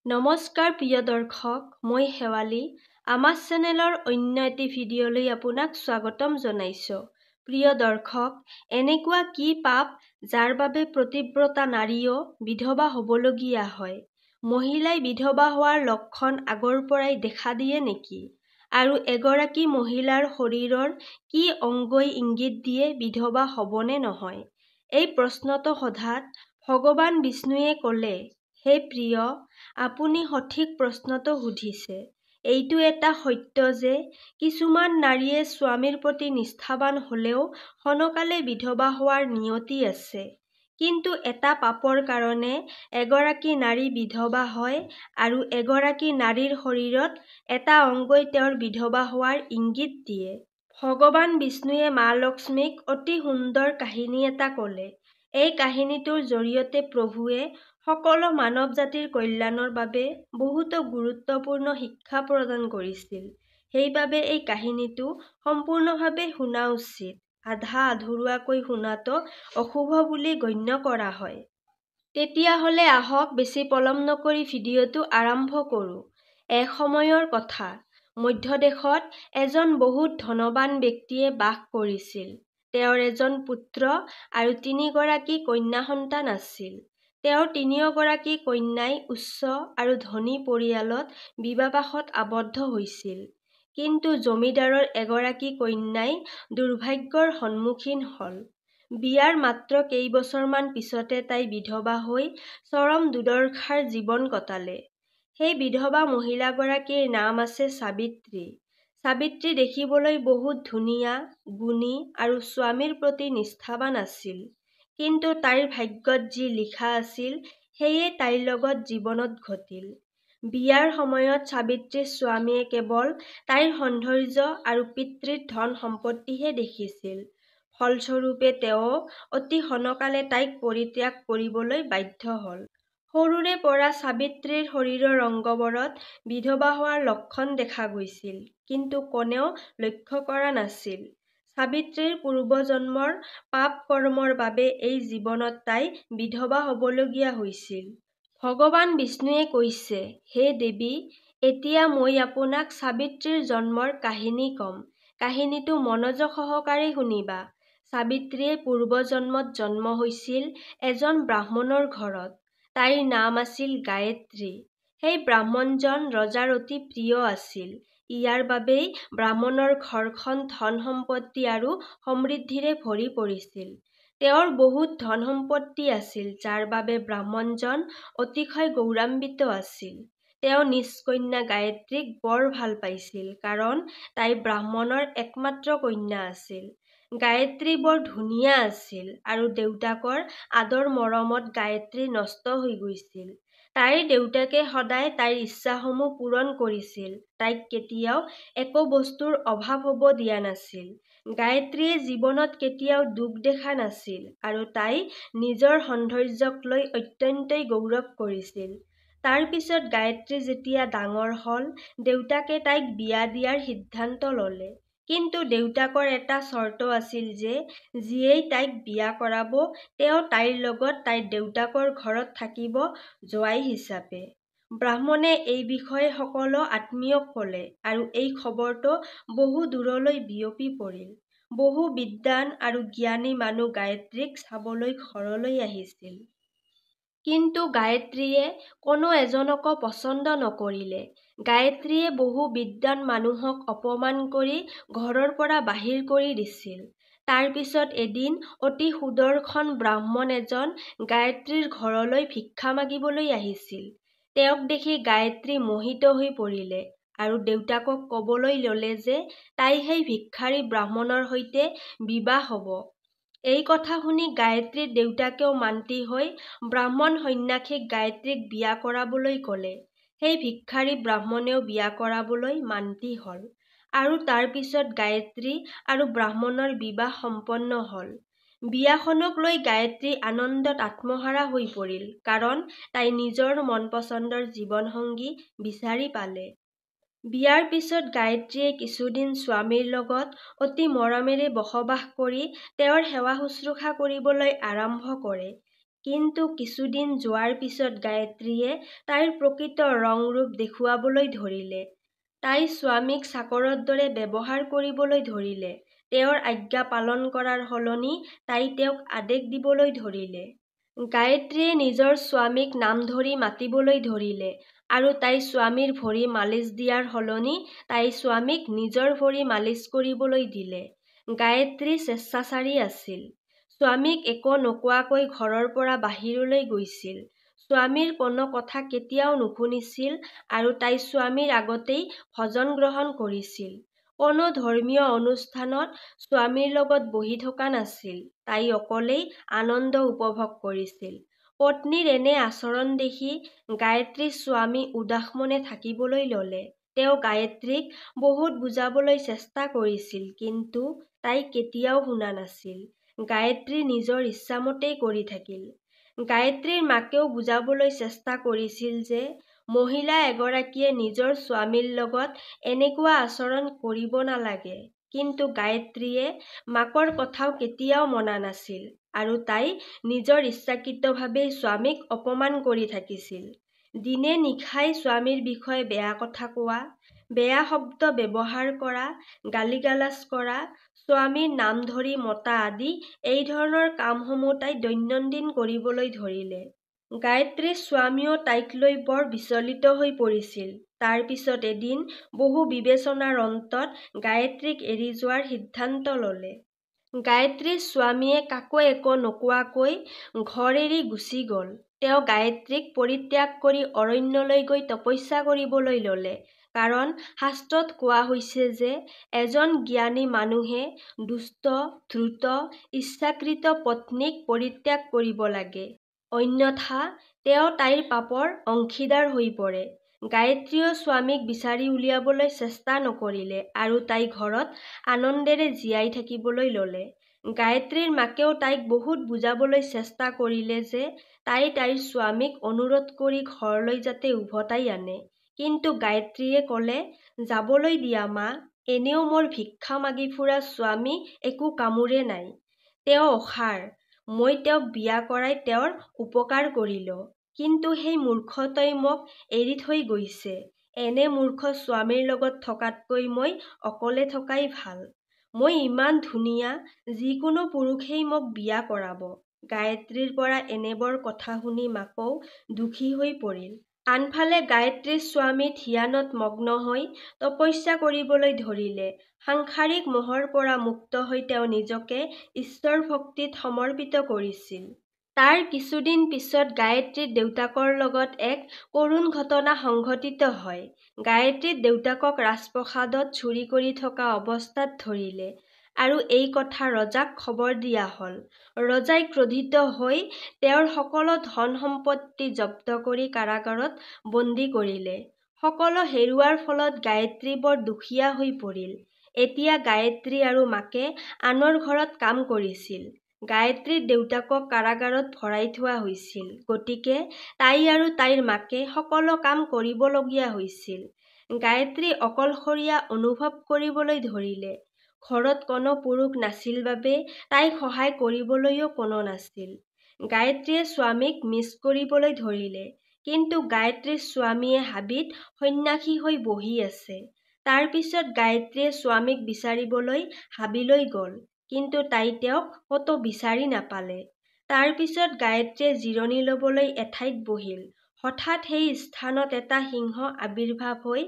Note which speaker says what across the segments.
Speaker 1: নমস্কাৰ প্ৰিয় দৰ্শক, মই শেৱালী। আমাৰ চেনেলৰ অন্য এটি ভিডিঅ'লৈ আপোনাক স্বাগতম জনাইছোঁ। প্ৰিয় দৰ্শক, এনেকুৱা কি পাপ যাৰ বাবে প্ৰতিব্ৰতা নাৰীও বিধৱা হ'বলগীয়া হয়? মহিলাই বিধৱা হোৱাৰ লক্ষণ আগৰ পৰাই দেখা দিয়ে নেকি? আৰু এগৰাকী মহিলাৰ শৰীৰৰ কি অংগই ইংগিত দিয়ে বিধৱা হ'বনে নহয়? এই প্ৰশ্নটো সোধাত ভগৱান বিষ্ণুৱে ক'লে, হে প্ৰিয়, আপুনি সঠিক প্ৰশ্নটো সুধিছে। এইটো এটা সত্য যে কিছুমান নাৰীয়ে স্বামীৰ প্ৰতি নিষ্ঠাৱান হ'লেও ক্ষণকালে বিধৱা হোৱাৰ নিয়তি আছে। কিন্তু এটা পাপৰ কাৰণে এগৰাকী নাৰী বিধৱা হয় আৰু এগৰাকী নাৰীৰ শৰীৰত এটা অংগই তেওঁৰ বিধৱা হোৱাৰ ইংগিত দিয়ে। ভগৱান বিষ্ণুৱে মা লক্ষ্মীক অতি সুন্দৰ কাহিনী এটা ক'লে। এই কাহিনীটোৰ জৰিয়তে প্ৰভুৱে সকলো মানৱ জাতিৰ কল্যাণৰ বাবে বহুতো গুৰুত্বপূৰ্ণ শিক্ষা প্ৰদান কৰিছিল। সেইবাবে এই কাহিনীটো সম্পূৰ্ণভাৱে শুনা উচিত। আধা আধৰুৱাকৈ শুনাটো অশুভ বুলি গণ্য কৰা হয়। তেতিয়াহ'লে আহক বেছি পলম নকৰি ভিডিঅ'টো আৰম্ভ কৰোঁ। এক সময়ৰ কথা, মধ্যদেশত এজন বহুত ধনৱান ব্যক্তিয়ে বাস কৰিছিল। তেওঁৰ এজন পুত্ৰ আৰু ৩গৰাকী কন্যা সন্তান আছিল। তেওঁৰ ৩গৰাকী কন্যাই উচ্চ আৰু ধনী পৰিয়ালত বিবাহপাশত আবদ্ধ হৈছিল। কিন্তু জমিদাৰৰ এগৰাকী কন্যাই দুৰ্ভাগ্যৰ সন্মুখীন হ'ল। বিয়াৰ মাত্ৰ কেইবছৰমান পিছতে তাই বিধৱা হৈ চৰম দুৰ্দশাৰ জীৱন কটালে। সেই বিধৱা মহিলাগৰাকীৰ নাম আছে সাবিত্ৰী। সাবিত্ৰী দেখিবলৈ বহুত ধুনীয়া, গুণী আৰু স্বামীৰ প্ৰতি নিষ্ঠাৱান আছিল। কিন্তু তাইৰ ভাগ্যত যি লিখা আছিল সেয়ে তাইৰ লগত জীৱনত ঘটিল। বিয়াৰ সময়ত সাবিত্ৰীৰ স্বামীয়ে কেৱল তাইৰ সৌন্দৰ্য আৰু পিতৃৰ ধন সম্পত্তিহে দেখিছিল। ফলস্বৰূপে তেওঁ অতি সোনকালে তাইক পৰিত্যাগ কৰিবলৈ বাধ্য হ'ল। সৰুৰে পৰা সাবিত্ৰীৰ শৰীৰৰ অংগবোৰত বিধৱা হোৱাৰ লক্ষণ দেখা গৈছিল, কিন্তু কোনেও লক্ষ্য কৰা নাছিল। সাবিত্ৰীৰ পূৰ্বজন্মৰ পাপ কৰ্মৰ বাবে এই জীৱনত তাই বিধৱা হ'বলগীয়া হৈছিল। ভগৱান বিষ্ণুৱে কৈছে, হে দেৱী, এতিয়া মই আপোনাক সাবিত্ৰীৰ জন্মৰ কাহিনী ক'ম। কাহিনীটো মনোযোগ সহকাৰে শুনিবা। সাবিত্ৰীয়ে পূৰ্বজন্মত জন্ম হৈছিল এজন ব্ৰাহ্মণৰ ঘৰত। তাইৰ নাম আছিল গায়ত্ৰী। সেই ব্ৰাহ্মণজন ৰজাৰ অতি প্ৰিয় আছিল। ইয়াৰ বাবেই ব্ৰাহ্মণৰ ঘৰখন ধন সম্পত্তি আৰু সমৃদ্ধিৰে ভৰি পৰিছিল। তেওঁৰ বহুত ধন সম্পত্তি আছিল, যাৰ বাবে ব্ৰাহ্মণজন অতিশয় গৌৰৱান্বিত আছিল। তেওঁ নিজ কন্যা গায়ত্ৰীক বৰ ভাল পাইছিল, কাৰণ তাই ব্ৰাহ্মণৰ একমাত্ৰ কন্যা আছিল। গায়ত্ৰী বৰ ধুনীয়া আছিল আৰু দেউতাকৰ আদৰ মৰমত গায়ত্ৰী নষ্ট হৈ গৈছিল। তাইৰ দেউতাকে সদায় তাইৰ ইচ্ছাসমূহ পূৰণ কৰিছিল, তাইক কেতিয়াও একো বস্তুৰ অভাৱ হ'ব দিয়া নাছিল। গায়ত্ৰীয়ে জীৱনত কেতিয়াও দুখ দেখা নাছিল আৰু তাই নিজৰ সৌন্দৰ্যক লৈ অত্যন্তই গৌৰৱ কৰিছিল। তাৰ পিছত গায়ত্ৰী যেতিয়া ডাঙৰ হ'ল, দেউতাকে তাইক বিয়া দিয়াৰ সিদ্ধান্ত ল'লে। কিন্তু দেউতাকৰ এটা চৰ্ত আছিল যে যিয়েই তাইক বিয়া কৰাব, তেওঁ তাইৰ লগত তাইৰ দেউতাকৰ ঘৰত থাকিব জোৱাই হিচাপে। ব্ৰাহ্মণে এই বিষয়ে সকলো আত্মীয়ক ক'লে আৰু এই খবৰটো বহু দূৰলৈ বিয়পি পৰিল। বহু বিদ্বান আৰু জ্ঞানী মানুহ গায়ত্ৰীক চাবলৈ ঘৰলৈ আহিছিল। কিন্তু গায়ত্ৰীয়ে কোনো এজনকো পচন্দ নকৰিলে। গায়ত্ৰীয়ে বহু বিদ্বান মানুহক অপমান কৰি ঘৰৰ পৰা বাহিৰ কৰি দিছিল। তাৰ পিছত এদিন অতি সুদৰ্শন ব্ৰাহ্মণ এজন গায়ত্ৰীৰ ঘৰলৈ ভিক্ষা মাগিবলৈ আহিছিল। তেওঁক দেখি গায়ত্ৰী মোহিত হৈ পৰিলে আৰু দেউতাকক ক'বলৈ ল'লে যে তাই সেই ভিক্ষাৰী ব্ৰাহ্মণৰ সৈতে বিবাহ হ'ব। এই কথা শুনি গায়ত্ৰীৰ দেউতাকেও মান্তি হৈ ব্ৰাহ্মণ সন্যাসীক গায়ত্ৰীক বিয়া কৰাবলৈ ক'লে। সেই ভিক্ষাৰী ব্ৰাহ্মণেও বিয়া কৰাবলৈ মান্তি হ'ল আৰু তাৰ পিছত গায়ত্ৰী আৰু ব্ৰাহ্মণৰ বিবাহ সম্পন্ন হ'ল। বিয়াখনক লৈ গায়ত্ৰী আনন্দত আত্মহাৰা হৈ পৰিল, কাৰণ তাই নিজৰ মন পচন্দৰ জীৱনসংগী বিচাৰি পালে। বিয়াৰ পিছত গায়ত্ৰীয়ে কিছুদিন স্বামীৰ লগত অতি মৰমেৰে বসবাস কৰি তেওঁৰ সেৱা শুশ্ৰূষা কৰিবলৈ আৰম্ভ কৰে। কিন্তু কিছুদিন যোৱাৰ পিছত গায়ত্ৰীয়ে তাইৰ প্ৰকৃত ৰং ৰূপ দেখুৱাবলৈ ধৰিলে। তাই স্বামীক চাকৰৰ দৰে ব্যৱহাৰ কৰিবলৈ ধৰিলে। তেওঁৰ আজ্ঞা পালন কৰাৰ সলনি তাই তেওঁক আদেশ দিবলৈ ধৰিলে। গায়ত্ৰীয়ে নিজৰ স্বামীক নাম ধৰি মাতিবলৈ ধৰিলে আৰু তাই স্বামীৰ ভৰি মালিচ দিয়াৰ সলনি তাই স্বামীক নিজৰ ভৰি মালিচ কৰিবলৈ দিলে। গায়ত্ৰী স্বেচ্ছাচাৰী আছিল। স্বামীক একো নোকোৱাকৈ ঘৰৰ পৰা বাহিৰলৈ গৈছিল। স্বামীৰ কোনো কথা কেতিয়াও নুশুনিছিল আৰু তাই স্বামীৰ আগতেই ভজন গ্ৰহণ কৰিছিল। কোনো ধৰ্মীয় অনুষ্ঠানত স্বামীৰ লগত বহি থকা নাছিল। তাই অকলেই আনন্দ উপভোগ কৰিছিল। পত্নীৰ এনে আচৰণ দেখি গায়ত্ৰীৰ স্বামী উদাস মনে থাকিবলৈ ল'লে। তেওঁ গায়ত্ৰীক বহুত বুজাবলৈ চেষ্টা কৰিছিল, কিন্তু তাই কেতিয়াও শুনা নাছিল। গায়ত্ৰী নিজৰ ইচ্ছামতেই কৰি থাকিল। গায়ত্ৰীৰ মাকেও বুজাবলৈ চেষ্টা কৰিছিল যে মহিলা এগৰাকীয়ে নিজৰ স্বামীৰ লগত এনেকুৱা আচৰণ কৰিব নালাগে, কিন্তু গায়ত্ৰীয়ে মাকৰ কথাও কেতিয়াও মনা নাছিল আৰু তাই নিজৰ ইচ্ছাকৃতভাৱে স্বামীক অপমান কৰি থাকিছিল। দিনে নিশাই স্বামীৰ বিষয়ে বেয়া কথা কোৱা, বেয়া শব্দ ব্যৱহাৰ কৰা, গালিগালাজ কৰা, স্বামীৰ নাম ধৰি মতা আদি এই ধৰণৰ কামসমূহ তাই দৈনন্দিন কৰিবলৈ ধৰিলে। গায়ত্ৰীৰ স্বামীও তাইক লৈ বৰ বিচলিত হৈ পৰিছিল। তাৰ পিছত এদিন বহু বিবেচনাৰ অন্তত গায়ত্ৰীক এৰি যোৱাৰ সিদ্ধান্ত ল'লে। গায়ত্ৰীৰ স্বামীয়ে কাকো একো নোকোৱাকৈ ঘৰ এৰি গুচি গ'ল। তেওঁ গায়ত্ৰীক পৰিত্যাগ কৰি অৰণ্যলৈ গৈ তপস্যা কৰিবলৈ ল'লে। কাৰণ শাস্ত্ৰত কোৱা হৈছে যে এজন জ্ঞানী মানুহে দুষ্ট, ধূৰ্ত, ইচ্ছাকৃত পত্নীক পৰিত্যাগ কৰিব লাগে। অন্যথা তেওঁ তাইৰ পাপৰ অংশীদাৰ হৈ পৰে। গায়ত্ৰীয়েও স্বামীক বিচাৰি উলিয়াবলৈ চেষ্টা নকৰিলে আৰু তাই ঘৰত আনন্দেৰে জীয়াই থাকিবলৈ ল'লে। গায়ত্ৰীৰ মাকেও তাইক বহুত বুজাবলৈ চেষ্টা কৰিলে যে তাই তাইৰ স্বামীক অনুৰোধ কৰি ঘৰলৈ যাতে উভতাই আনে। কিন্তু গায়ত্ৰীয়ে ক'লে, যাবলৈ দিয়া মা, এনেও মোৰ ভিক্ষা মাগি ফুৰা স্বামী একো কামোৰে নাই। তেওঁ অসাৰ। মই তেওঁক বিয়া কৰাই তেওঁৰ উপকাৰ কৰিলো, কিন্তু সেই মূৰ্খটোৱে মোক এৰি থৈ গৈছে। এনে মূৰ্খ স্বামীৰ লগত থকাতকৈ মই অকলে থকাই ভাল। মই ইমান ধুনীয়া, যিকোনো পুৰুষেই মোক বিয়া কৰাব। গায়ত্ৰীৰ পৰা এনেবোৰ কথা শুনি মাকও দুখী হৈ পৰিল। আনফালে গায়ত্ৰীৰ স্বামী ধ্যানত মগ্ন হৈ তপস্যা কৰিবলৈ ধৰিলে। সাংসাৰিক মোহৰ পৰা মুক্ত হৈ তেওঁ নিজকে ঈশ্বৰ ভক্তিত সমৰ্পিত কৰিছিল। তাৰ কিছুদিন পিছত গায়ত্ৰীৰ দেউতাকৰ লগত এক কৰুণ ঘটনা সংঘটিত হয়। গায়ত্ৰীৰ দেউতাকক ৰাজপ্ৰসাদত চুৰি কৰি থকা অৱস্থাত ধৰিলে আৰু এই কথা ৰজাক খবৰ দিয়া হ'ল। ৰজাই ক্ৰোধিত হৈ তেওঁৰ সকলো ধন সম্পত্তি জব্দ কৰি কাৰাগাৰত বন্দী কৰিলে। সকলো হেৰুৱাৰ ফলত গায়ত্ৰী বৰ দুখীয়া হৈ পৰিল। এতিয়া গায়ত্ৰী আৰু মাকে আনৰ ঘৰত কাম কৰিছিল। গায়ত্ৰীৰ দেউতাকক কাৰাগাৰত ভৰাই থোৱা হৈছিল, গতিকে তাই আৰু তাইৰ মাকে সকলো কাম কৰিবলগীয়া হৈছিল। গায়ত্ৰী অকলশৰীয়া অনুভৱ কৰিবলৈ ধৰিলে। ঘৰত কোনো পুৰুষ নাছিল বাবে তাইক সহায় কৰিবলৈও কোনো নাছিল। গায়ত্ৰীয়ে স্বামীক মিছ কৰিবলৈ ধৰিলে, কিন্তু গায়ত্ৰীৰ স্বামীয়ে হাবিত সন্ন্যাসী হৈ বহি আছে। তাৰ পিছত গায়ত্ৰীয়ে স্বামীক বিচাৰিবলৈ হাবিলৈ গ'ল, কিন্তু তাই তেওঁক ক'তো বিচাৰি নাপালে। তাৰ পিছত গায়ত্ৰীয়ে জিৰণি ল'বলৈ এঠাইত বহিল। হঠাৎ সেই স্থানত এটা সিংহ আবিৰ্ভাৱ হৈ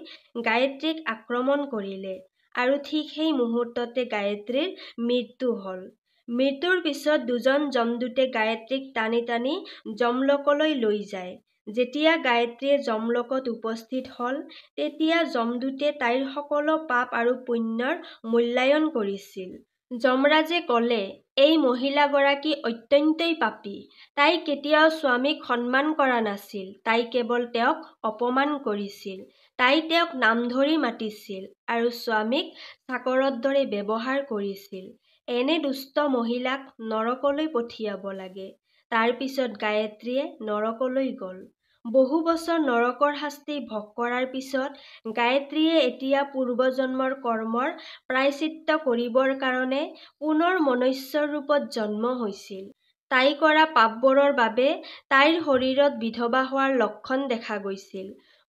Speaker 1: গায়ত্ৰীক আক্ৰমণ কৰিলে আৰু ঠিক সেই মুহূৰ্ততে গায়ত্ৰীৰ মৃত্যু হ'ল। মৃত্যুৰ পিছত দুজন যমদূতে গায়ত্ৰীক টানি টানি যমলোকলৈ লৈ যায়। যেতিয়া গায়ত্ৰীয়ে যমলোকত উপস্থিত হ'ল, তেতিয়া যমদূতে তাইৰ সকলো পাপ আৰু পুণ্যৰ মূল্যায়ন কৰিছিল। যমৰাজে ক'লে, এই মহিলাগৰাকী অত্যন্তই পাপী। তাই কেতিয়াও স্বামীক সন্মান কৰা নাছিল। তাই কেৱল তেওঁক অপমান কৰিছিল। তাই তেওঁক নাম ধৰি মাতিছিল আৰু স্বামীক চাকৰৰ দৰে ব্যৱহাৰ কৰিছিল। এনে দুষ্ট মহিলাক নৰকলৈ পঠিয়াব লাগে। তাৰ পিছত গায়ত্ৰীয়ে নৰকলৈ গ'ল। বহু বছৰ নৰকৰ শাস্তি ভোগ কৰাৰ পিছত গায়ত্ৰীয়ে এতিয়া পূৰ্বজন্মৰ কৰ্মৰ প্ৰায়শ্চিত্ত কৰিবৰ কাৰণে পুনৰ মনুষ্যৰ ৰূপত জন্ম হৈছিল। তাই কৰা পাপবোৰৰ বাবে তাইৰ শৰীৰত বিধৱা হোৱাৰ লক্ষণ দেখা গৈছিল।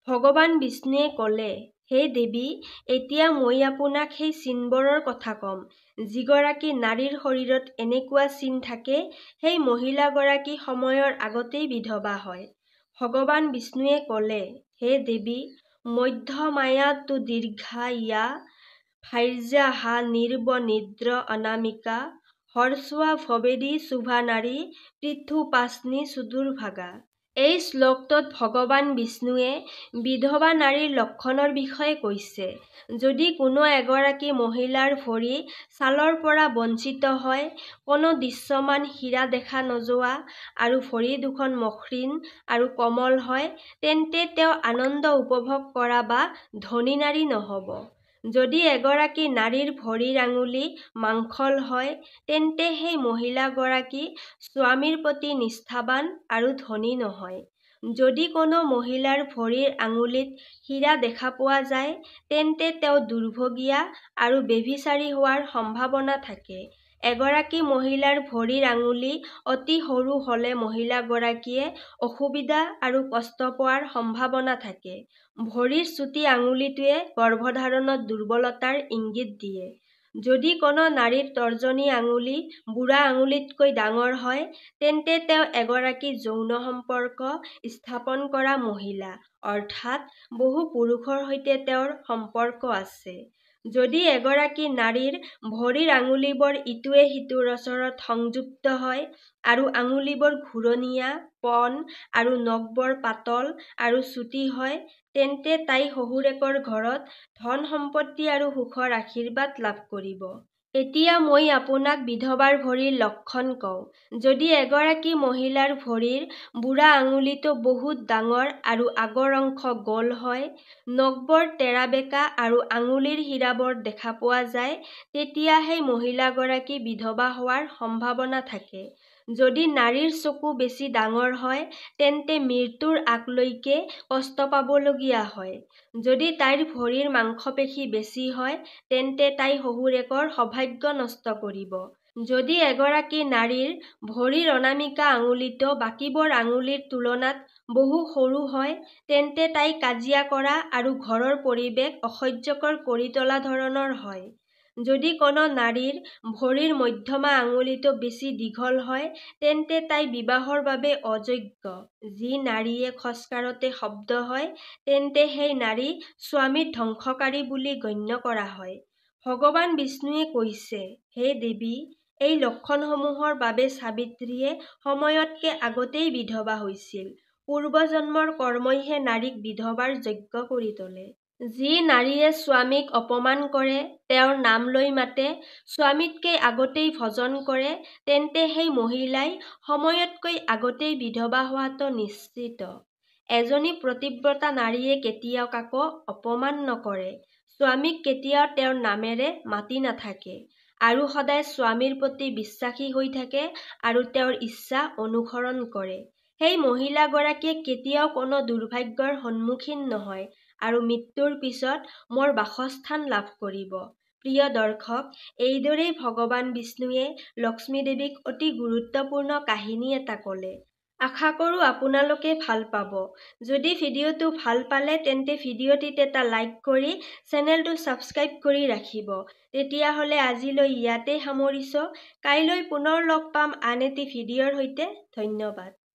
Speaker 1: ভগৱান বিষ্ণুৱে ক'লে, হে দেৱী, এতিয়া মই আপোনাক সেই চিনবোৰৰ কথা ক'ম। যিগৰাকী নাৰীৰ শৰীৰত এনেকুৱা চিন থাকে, সেই মহিলাগৰাকী সময়ৰ আগতেই বিধৱা হয়। ভগৱান বিষ্ণুৱে ক'লে, হে দেৱী, মধ্য মায়া তু দীৰ্ঘা ইয়া ভাৰ্যাহা নিৰ্বনিদ্ৰ অনামিকা হৰ্ষোৱা ভবেদি শুভা নাৰী পৃথুপাস্নি সুদুৰ্ভাগা। এই শ্লোকটোত ভগৱান বিষ্ণুৱে বিধৱা নাৰীৰ লক্ষণৰ বিষয়ে কৈছে। যদি কোনো এগৰাকী মহিলাৰ ভৰি ছালৰ পৰা বঞ্চিত হয়, কোনো দৃশ্যমান হীৰা দেখা নোযোৱা আৰু ভৰি দুখন মসৃণ আৰু কোমল হয়, তেন্তে তেওঁ আনন্দ উপভোগ কৰা বা ধনী নাৰী নহ'ব। যদি এগৰাকী নাৰীৰ ভৰিৰ আঙুলি মাংসল হয়, তেন্তে সেই মহিলাগৰাকী স্বামীৰ প্ৰতি নিষ্ঠাৱান আৰু ধনী নহয়। যদি কোনো মহিলাৰ ভৰিৰ আঙুলিত হীৰা দেখা পোৱা যায়, তেন্তে তেওঁ দুৰ্ভগীয়া আৰু ব্যভিচাৰী হোৱাৰ সম্ভাৱনা থাকে। এগৰাকী মহিলাৰ ভৰিৰ আঙুলি অতি সৰু হ'লে মহিলাগৰাকীয়ে অসুবিধা আৰু কষ্ট পোৱাৰ সম্ভাৱনা থাকে। ভৰিৰ চুটি আঙুলিটোৱে গৰ্ভধাৰণত দুৰ্বলতাৰ ইংগিত দিয়ে। যদি কোনো নাৰীৰ তৰ্জনী আঙুলি বুঢ়া আঙুলিতকৈ ডাঙৰ হয়, তেন্তে তেওঁ এগৰাকী যৌন সম্পৰ্ক স্থাপন কৰা মহিলা, অৰ্থাৎ বহু পুৰুষৰ সৈতে তেওঁৰ সম্পৰ্ক আছে। যদি এগৰাকী নাৰীৰ ভৰিৰ আঙুলিবোৰ ইটোৱে সিটোৰ ওচৰত সংযুক্ত হয় আৰু আঙুলিবোৰ ঘূৰণীয়া, পোন আৰু নখবোৰ পাতল আৰু চুটি হয়, তেন্তে তাই শহুৰেকৰ ঘৰত ধন সম্পত্তি আৰু সুখৰ আশীৰ্বাদ লাভ কৰিব। এতিয়া মই আপোনাক বিধৱাৰ ভৰিৰ লক্ষণ কওঁ। যদি এগৰাকী মহিলাৰ ভৰিৰ বুঢ়া আঙুলিটো বহুত ডাঙৰ আৰু আগৰ অংশ গোল হয়, নখবোৰ তেৰা-বেঁকা আৰু আঙুলিৰ শিৰাবোৰ দেখা পোৱা যায়, তেতিয়া সেই মহিলাগৰাকী বিধৱা হোৱাৰ সম্ভাৱনা থাকে। যদি নাৰীৰ চকু বেছি ডাঙৰ হয়, তেন্তে মৃত্যুৰ আগলৈকে কষ্ট পাবলগীয়া হয়। যদি তাইৰ ভৰিৰ মাংসপেশী বেছি হয়, তেন্তে তাই শহুৰেকৰ সৌভাগ্য নষ্ট কৰিব। যদি এগৰাকী নাৰীৰ ভৰিৰ অনামিকা আঙুলিটো বাকীবোৰ আঙুলিৰ তুলনাত বহু সৰু হয়, তেন্তে তাই কাজিয়া কৰা আৰু ঘৰৰ পৰিৱেশ অসহ্যকৰ কৰি তোলা ধৰণৰ হয়। যদি কোনো নাৰীৰ ভৰিৰ মধ্যমা আঙুলিটো বেছি দীঘল হয়, তেন্তে তাই বিবাহৰ বাবে অযোগ্য। যি নাৰীয়ে খোজ কাঢ়োঁতে শব্দ হয়, তেন্তে সেই নাৰী স্বামীৰ ধ্বংসকাৰী বুলি গণ্য কৰা হয়। ভগৱান বিষ্ণুৱে কৈছে, হে দেৱী, এই লক্ষণসমূহৰ বাবে সাবিত্ৰীয়ে সময়তকৈ আগতেই বিধৱা হৈছিল। পূৰ্বজন্মৰ কৰ্মইহে নাৰীক বিধৱাৰ যোগ্য কৰি তোলে। যি নাৰীয়ে স্বামীক অপমান কৰে, তেওঁৰ নাম লৈ মাতে, স্বামীতকৈ আগতেই ভোজন কৰে, তেন্তে সেই মহিলাই সময়তকৈ আগতেই বিধৱা হোৱাটো নিশ্চিত। এজনী পতিব্ৰতা নাৰীয়ে কেতিয়াও কাকো অপমান নকৰে, স্বামীক কেতিয়াও তেওঁৰ নামেৰে মাতি নাথাকে আৰু সদায় স্বামীৰ প্ৰতি বিশ্বাসী হৈ থাকে আৰু তেওঁৰ ইচ্ছা অনুসৰণ কৰে। সেই মহিলাগৰাকীয়ে কেতিয়াও কোনো দুৰ্ভাগ্যৰ সন্মুখীন নহয় আৰু মৃত্যুৰ পিছত মোৰ বাসস্থান লাভ কৰিব। প্ৰিয় দৰ্শক, এইদৰেই ভগৱান বিষ্ণুৱে লক্ষ্মী দেৱীক অতি গুৰুত্বপূৰ্ণ কাহিনী এটা ক'লে। আশা কৰোঁ আপোনালোকে ভাল পাব। যদি ভিডিঅ'টো ভাল পালে তেন্তে ভিডিঅ'টিত এটা লাইক কৰি চেনেলটো ছাবস্ক্ৰাইব কৰি ৰাখিব। তেতিয়াহ'লে আজিলৈ ইয়াতে সামৰিছোঁ। কাইলৈ পুনৰ লগ পাম আন এটি ভিডিঅ'ৰ সৈতে। ধন্যবাদ।